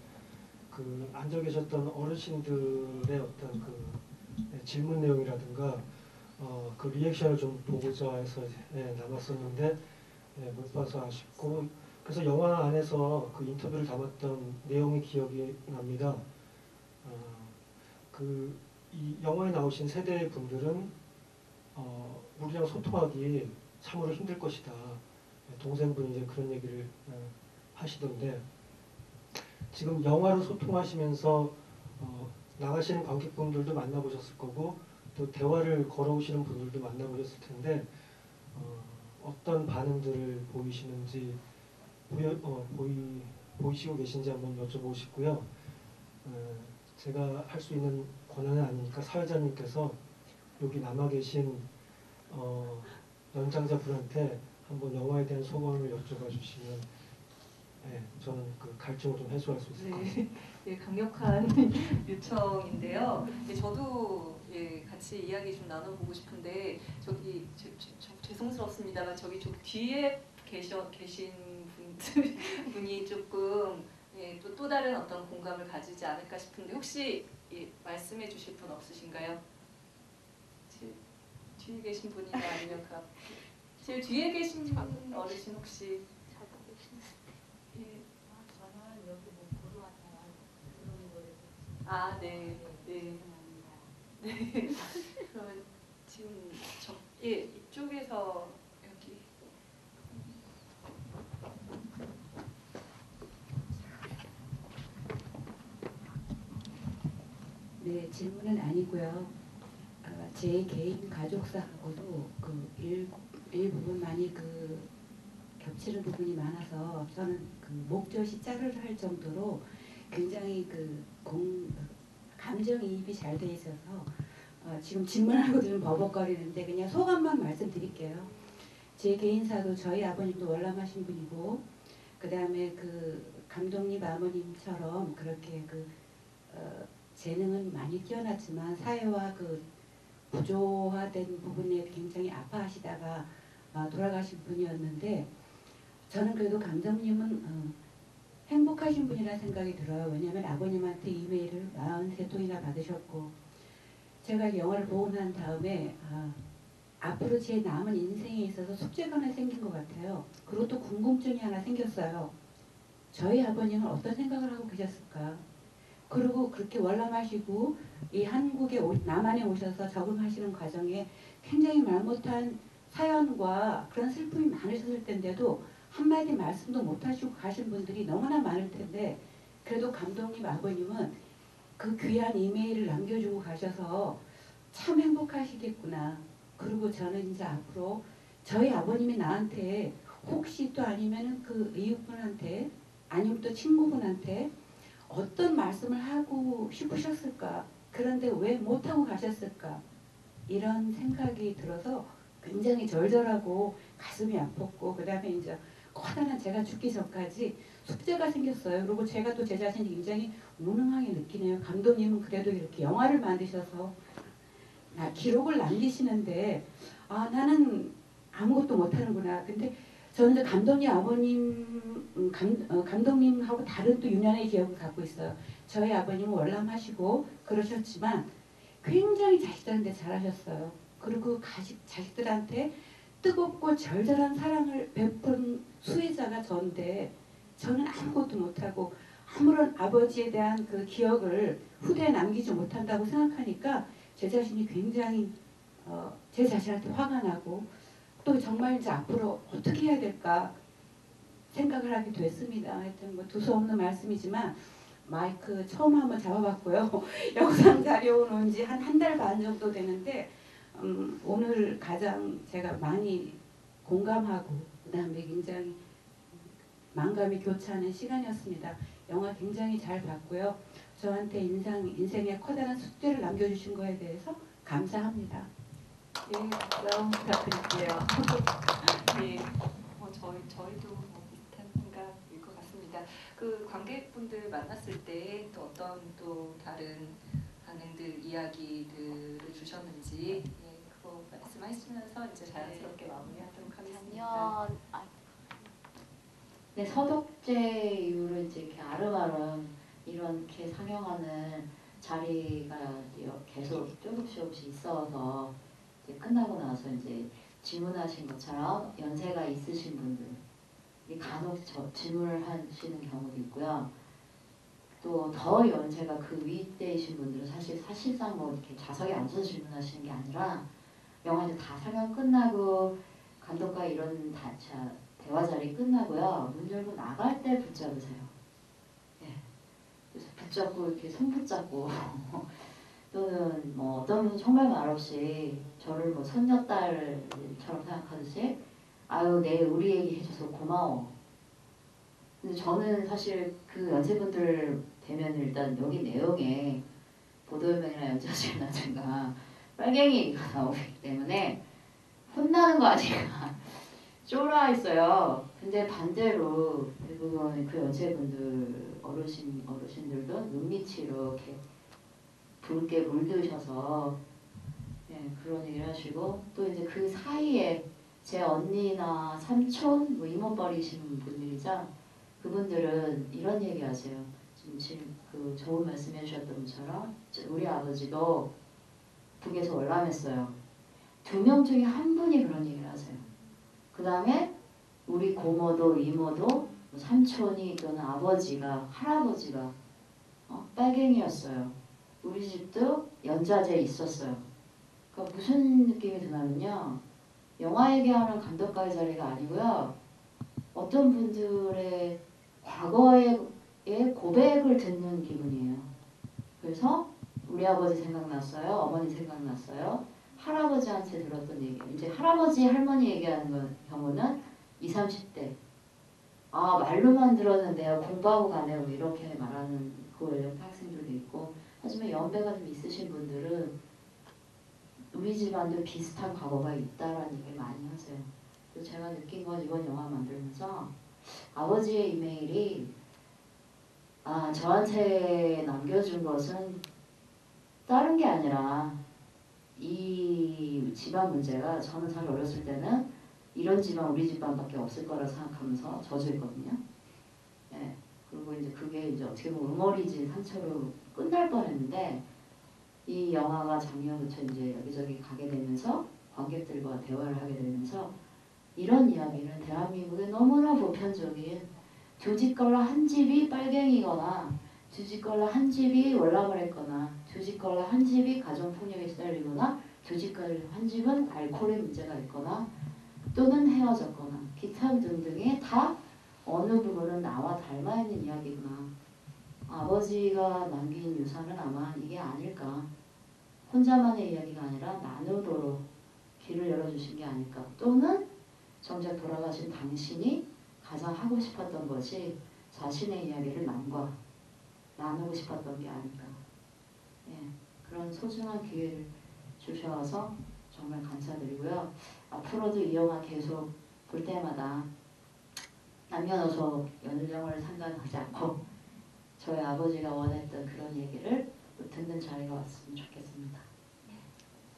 그 앉아 계셨던 어르신들의 어떤 그 질문 내용이라든가 그 리액션을 좀 보고자 해서 남았었는데 못 봐서 아쉽고, 그래서 영화 안에서 그 인터뷰를 담았던 내용이 기억이 납니다. 이 영화에 나오신 세대의 분들은 우리랑 소통하기 참으로 힘들 것이다. 동생분이 이제 그런 얘기를 하시던데, 지금 영화로 소통하시면서 나가시는 관객분들도 만나보셨을 거고 또 대화를 걸어오시는 분들도 만나보셨을 텐데 어떤 반응들을 보이시는지 보이시고 계신지 한번 여쭤보고 싶고요. 제가 할 수 있는 권한은 아니니까 사회자님께서 여기 남아 계신 연장자분한테 한번 영화에 대한 소감을 여쭤봐 주시면 저는 그 갈증을 좀 해소할 수 있을 것 같습니다. 예, 강력한 요청인데요. 예, 저도 같이 이야기 좀 나눠보고 싶은데 저기 죄송스럽습니다만 저기 좀 뒤에 계신 분이 조금 또 다른 어떤 공감을 가지지 않을까 싶은데 혹시 말씀해 주실 분 없으신가요? 뒤에 계신 분이나 아니면 그 앞, 제일 뒤에 계신 분 어르신 혹시? 아, 네, 네, 네. 그러면 지금 이쪽에서 여기. 네, 질문은 아니고요. 제 개인 가족사하고도 그 일부분 많이 그 겹치는 부분이 많아서 저는 그 목젖이 자르르 할 정도로 굉장히 그 감정이입이 잘 돼 있어서 지금 질문하고도 좀 버벅거리는데 그냥 소감만 말씀드릴게요. 제 개인사도 저희 아버님도 월남하신 분이고 그 다음에 그 감독님 아버님처럼 그렇게 그 재능은 많이 뛰어났지만 사회와 그 부조화된 부분에 굉장히 아파하시다가 돌아가신 분이었는데 저는 그래도 감독님은 행복하신 분이라는 생각이 들어요. 왜냐하면 아버님한테 이메일을 43통이나 받으셨고 제가 영화를 보고 난 다음에 앞으로 제 남은 인생에 있어서 숙제가 하나 생긴 것 같아요. 그리고 또 궁금증이 하나 생겼어요. 저희 아버님은 어떤 생각을 하고 계셨을까? 그리고 그렇게 월남하시고 이 한국에 남한에 오셔서 적응하시는 과정에 굉장히 말 못한 사연과 그런 슬픔이 많으셨을 텐데도 한마디 말씀도 못하시고 가신 분들이 너무나 많을 텐데 그래도 감독님 아버님은 그 귀한 이메일을 남겨주고 가셔서 참 행복하시겠구나. 그리고 저는 이제 앞으로 저희 아버님이 나한테 혹시 또 아니면은 그 이웃분한테 아니면 또 친구분한테 어떤 말씀을 하고 싶으셨을까? 그런데 왜 못하고 가셨을까? 이런 생각이 들어서 굉장히 절절하고 가슴이 아팠고 그 다음에 이제 커다란 제가 죽기 전까지 숙제가 생겼어요. 그리고 제가 또 제 자신이 굉장히 무능하게 느끼네요. 감독님은 그래도 이렇게 영화를 만드셔서 기록을 남기시는데 나는 아무것도 못하는구나. 근데 저는 이제 감독님 아버님 감독님하고 다른 또 유년의 기억을 갖고 있어요. 저희 아버님은 월남하시고 그러셨지만 굉장히 자식들한테 잘하셨어요. 그리고 자식들한테 뜨겁고 절절한 사랑을 베푼 수혜자가 저인데 저는 아무것도 못하고 아무런 아버지에 대한 그 기억을 후대에 남기지 못한다고 생각하니까 제 자신이 굉장히 제 자신한테 화가 나고 또 정말 이제 앞으로 어떻게 해야 될까 생각을 하게 됐습니다. 하여튼 뭐 두서없는 말씀이지만 마이크 처음 한번 잡아봤고요. 영상 자료 온 지 한 달 반 정도 되는데 오늘 가장 제가 많이 공감하고 그 다음에 굉장히 만감이 교차하는 시간이었습니다. 영화 굉장히 잘 봤고요. 저한테 인생에 커다란 숙제를 남겨주신 거에 대해서 감사합니다. 예, 박수 부탁드릴게요. 예, 저희도 뭐 비슷한 생각일 것 같습니다. 그 관객분들 만났을 때 또 어떤 또 다른 반응들, 이야기들을 주셨는지 그거 말씀하시면서 이제 자연스럽게 마무리하도록 하겠습니다. 네, 서독제 이후로 이제 이렇게 아름아름 이렇게 상영하는 자리가 계속 조금씩 있어서 이제 끝나고 나서 이제 질문하신 것처럼 연세가 있으신 분들이 간혹 질문을 하시는 경우도 있고요. 또 더 연세가 그 윗대이신 분들은 사실상 뭐 이렇게 좌석에 앉아서 질문하시는 게 아니라 영화 이제 다 상영 끝나고 감독과 이런 대화 자리 끝나고요. 문 열고 나갈 때 붙잡으세요. 예. 그래서 붙잡고 이렇게 손 붙잡고 또는 뭐 어떤 분은 정말 말없이 저를 뭐 손녀딸처럼 생각하듯이 아유 우리 얘기 해줘서 고마워. 근데 저는 사실 그 연세분들 되면 일단 여기 내용에 보도연맹이나 연재하시나든가 빨갱이가 나오기 때문에 혼나는 거 아닌가 쫄아 있어요. 근데 반대로 대부분 그 연세분들 어르신들도 눈밑이 이렇게 붉게 물드셔서 그런 얘기를 하시고 또 이제 그 사이에 제 언니나 삼촌 뭐 이모뻘이신 분들이죠. 그분들은 이런 얘기 하세요. 지금 그 좋은 말씀 해주셨던 것처럼 우리 아버지도 북에서 월남했어요. 2명 중에 한 분이 그런 얘기를 하세요. 그 다음에 우리 고모도 이모도 삼촌이 또는 아버지가 할아버지가 빨갱이였어요. 우리 집도 연좌제 있었어요. 그러니까 무슨 느낌이 드냐면요. 영화 얘기하는 감독과의 자리가 아니고요. 어떤 분들의 과거의 고백을 듣는 기분이에요. 그래서 우리 아버지 생각났어요. 어머니 생각났어요. 할아버지한테 들었던 얘기. 이제 할아버지 할머니 얘기하는 경우는 20, 30대. 아 말로만 들었는데요. 공부하고 가네요. 이렇게 말하는 그 학생들도 있고. 하지만 연배가 좀 있으신 분들은 우리 집안도 비슷한 과거가 있다라는 얘기를 많이 하세요. 그래서 제가 느낀 건 이번 영화 만들면서 아버지의 이메일이 저한테 남겨준 것은 다른 게 아니라 이 집안 문제가 저는 사실 어렸을 때는 이런 집안 우리 집안밖에 없을 거라 생각하면서 저주했거든요. 예. 그리고 이제 그게 이제 어떻게 보면 응어리진 상처로 끝날 뻔했는데 이 영화가 작년부터 이제 여기저기 가게 되면서 관객들과 대화를 하게 되면서 이런 이야기는 대한민국의 너무나 보편적인 두 집 걸러 한 집이 빨갱이거나 두 집 걸러 한 집이 월남을 했거나 두 집 걸러 한 집이 가정폭력에 시달리거나 두 집 걸러 한 집은 알코올의 문제가 있거나 또는 헤어졌거나 기타 등등의 다 어느 부분은 나와 닮아있는 이야기구나. 아버지가 남긴 유산은 아마 이게 아닐까. 혼자만의 이야기가 아니라 나누도록 길을 열어주신 게 아닐까. 또는 정작 돌아가신 당신이 가장 하고 싶었던 것이 자신의 이야기를 남과 나누고 싶었던 게 아닐까. 그런 소중한 기회를 주셔서 정말 감사드리고요. 앞으로도 이 영화 계속 볼 때마다 남녀노소 연령을 상관하지 않고 저희 아버지가 원했던 그런 얘기를 듣는 자리가 왔으면 좋겠습니다.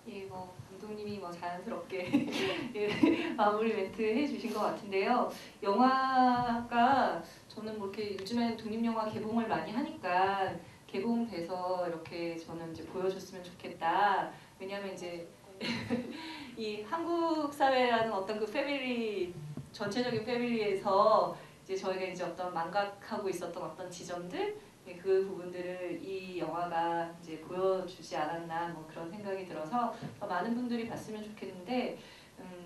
예, 뭐 감독님이 뭐 자연스럽게 예, 마무리 멘트 해주신 것 같은데요. 영화가 저는 뭐 이렇게 요즘에 독립영화 개봉을 많이 하니까 개봉돼서 이렇게 저는 이제 보여줬으면 좋겠다. 왜냐하면 이제 이 한국 사회라는 어떤 그 패밀리 전체적인 패밀리에서 이제 저희가 이제 어떤 망각하고 있었던 어떤 지점들 그 부분들을 이 영화가 이제 보여주지 않았나 뭐 그런 생각이 들어서 더 많은 분들이 봤으면 좋겠는데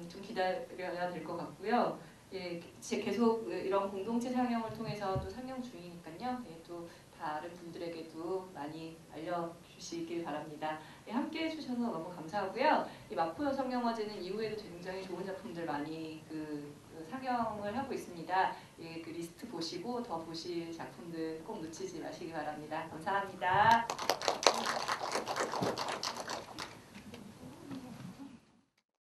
좀 기다려야 될 것 같고요. 예, 계속 이런 공동체 상영을 통해서 또 상영 중이니까요. 예, 또 다른 분들에게도 많이 알려주시길 바랍니다. 예, 함께해 주셔서 너무 감사하고요. 이 마포 여성영화제는 이후에도 굉장히 좋은 작품들 많이 상영을 하고 있습니다. 예, 그 리스트 보시고 더 보실 작품들 꼭 놓치지 마시기 바랍니다. 감사합니다.